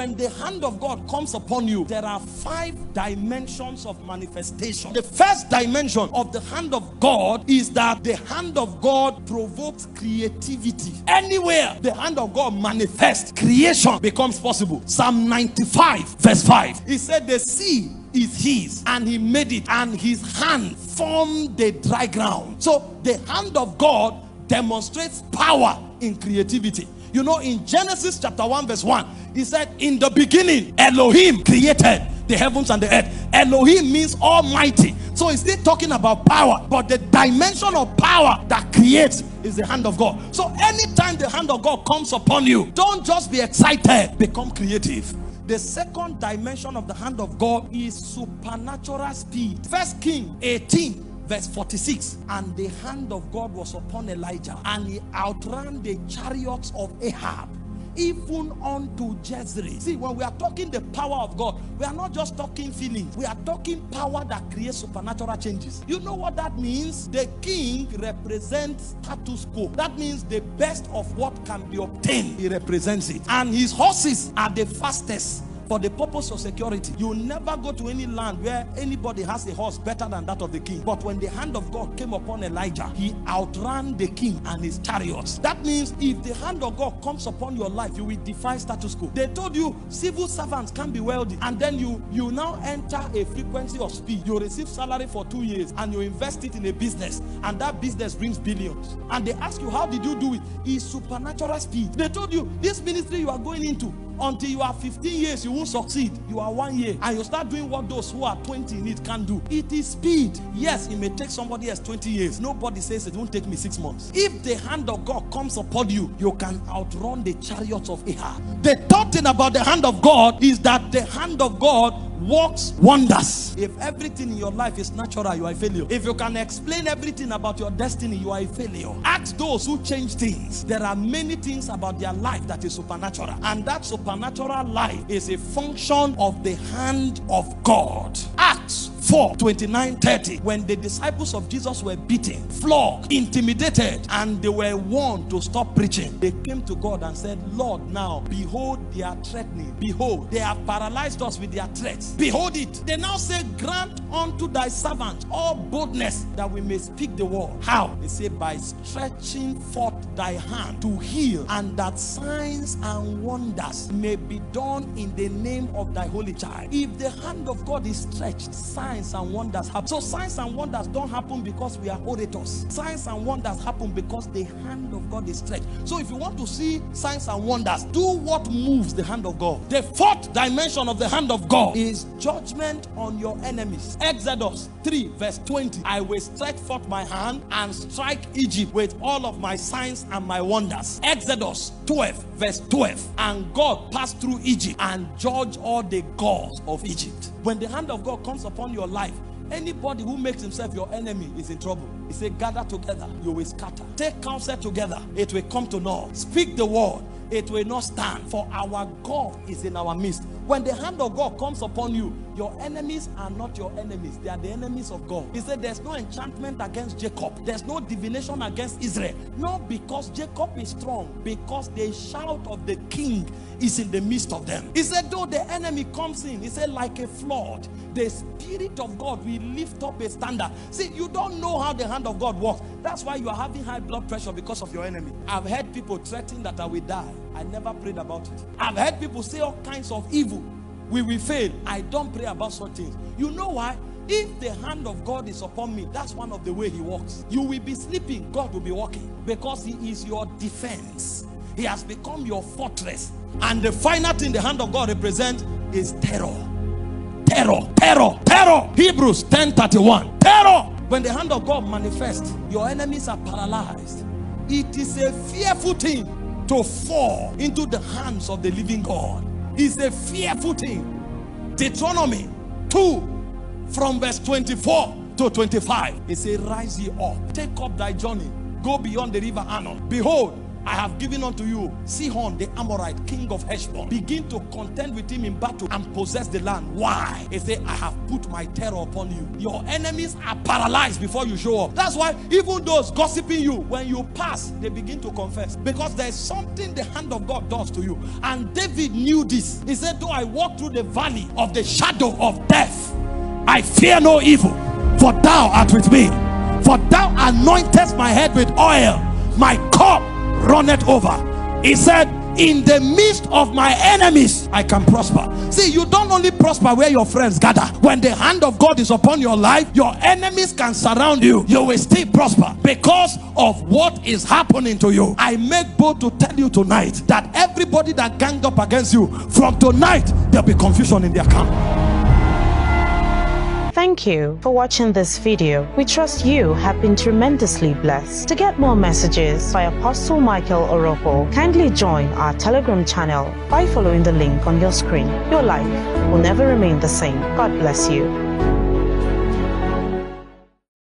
When the hand of God comes upon you, there are 5 dimensions of manifestation. The first dimension of the hand of God is that the hand of God provokes creativity. Anywhere the hand of God manifests, creation becomes possible. Psalm 95 verse 5. He said the sea is his and he made it, and his hand formed the dry ground. So the hand of God demonstrates power in creativity. You know, in Genesis chapter 1 verse 1, he said, in the beginning, Elohim created the heavens and the earth. Elohim means almighty. So he's still talking about power, but the dimension of power that creates is the hand of God. So anytime the hand of God comes upon you, don't just be excited, become creative. The second dimension of the hand of God is supernatural speed. 1 Kings 18 verse 46, and the hand of God was upon Elijah, and he outran the chariots of Ahab, even unto Jezreel. See, when we are talking the power of God, we are not just talking feelings. We are talking power that creates supernatural changes. You know what that means? The king represents status quo. That means the best of what can be obtained, he represents it. And his horses are the fastest. For the purpose of security, you never go to any land where anybody has a horse better than that of the king. But when the hand of God came upon Elijah, he outran the king and his chariots. That means if the hand of God comes upon your life, you will defy status quo. They told you civil servants can be wealthy, and then you now enter a frequency of speed. You receive salary for 2 years and you invest it in a business, and that business brings billions. And they ask you, how did you do it? It's supernatural speed. They told you this ministry you are going into, until you are 15 years, you won't succeed. You are 1 year, and you start doing what those who are 20 in it can do. It is speed. Yes, it may take somebody else 20 years. Nobody says it won't take me 6 months. If the hand of God comes upon you, you can outrun the chariots of Ahab. The third thing about the hand of God is that the hand of God works wonders. If everything in your life is natural, you are a failure. If you can explain everything about your destiny, you are a failure. Ask those who change things. There are many things about their life that is supernatural, and that supernatural life is a function of the hand of God. Acts 4:29-30, when the disciples of Jesus were beaten, flogged, intimidated, and they were warned to stop preaching, they came to God and said, Lord, now behold they are threatening. Behold, they have paralyzed us with their threats. Behold it. They now say, grant unto thy servant all boldness that we may speak the word. How? They say, by stretching forth thy hand to heal, and that signs and wonders may be done in the name of thy holy child. If the hand of God is stretched, signs and wonders happen. So signs and wonders don't happen because we are orators. Signs and wonders happen because the hand of God is stretched. So if you want to see signs and wonders, do what moves the hand of God. The fourth dimension of the hand of God is judgment on your enemies. Exodus 3 verse 20, I will stretch forth my hand and strike Egypt with all of my signs and my wonders. Exodus 12 verse 12, and God passed through Egypt and judged all the gods of Egypt. When the hand of God comes upon your life, anybody who makes himself your enemy is in trouble. He said, gather together, you will scatter. Take counsel together, it will come to naught. Speak the word, it will not stand, for our God is in our midst. When the hand of God comes upon you, your enemies are not your enemies, they are the enemies of God. He said there's no enchantment against Jacob, there's no divination against Israel. Not because Jacob is strong, because the shout of the king is in the midst of them. He said though the enemy comes in, he said like a flood, the Spirit of God will lift up a standard. See, you don't know how the hand of God works. That's why you are having high blood pressure, because of your enemy. I've heard people threaten that I will die. I never prayed about it. I've heard people say all kinds of evil. We will fail. I don't pray about such things. You know why? If the hand of God is upon me, that's one of the way he works. You will be sleeping, God will be working, because he is your defense. He has become your fortress. And the final thing the hand of God represents is terror. Terror, terror, terror. Hebrews 10:31. Terror. When the hand of God manifests, your enemies are paralyzed. It is a fearful thing to fall into the hands of the living God. It's a fearful thing. Deuteronomy 2 from verse 24 to 25. It says, rise ye up, take up thy journey, go beyond the river Arnon. Behold, I have given unto you Sihon the Amorite, king of Heshbon. Begin to contend with him in battle and possess the land. Why? He said, I have put my terror upon you. Your enemies are paralyzed before you show up. That's why even those gossiping you, when you pass, they begin to confess, because there's something the hand of God does to you. And David knew this. He said, though I walk through the valley of the shadow of death, I fear no evil, for thou art with me. For thou anointest my head with oil, my cup runneth over. He said, in the midst of my enemies I can prosper. See, you don't only prosper where your friends gather. When the hand of God is upon your life, your enemies can surround you. You will still prosper because of what is happening to you. I make bold to tell you tonight that everybody that ganged up against you, from tonight there'll be confusion in their camp. Thank you for watching this video. We trust you have been tremendously blessed. To get more messages by Apostle Michael Orokpo, kindly join our Telegram channel by following the link on your screen. Your life will never remain the same. God bless you.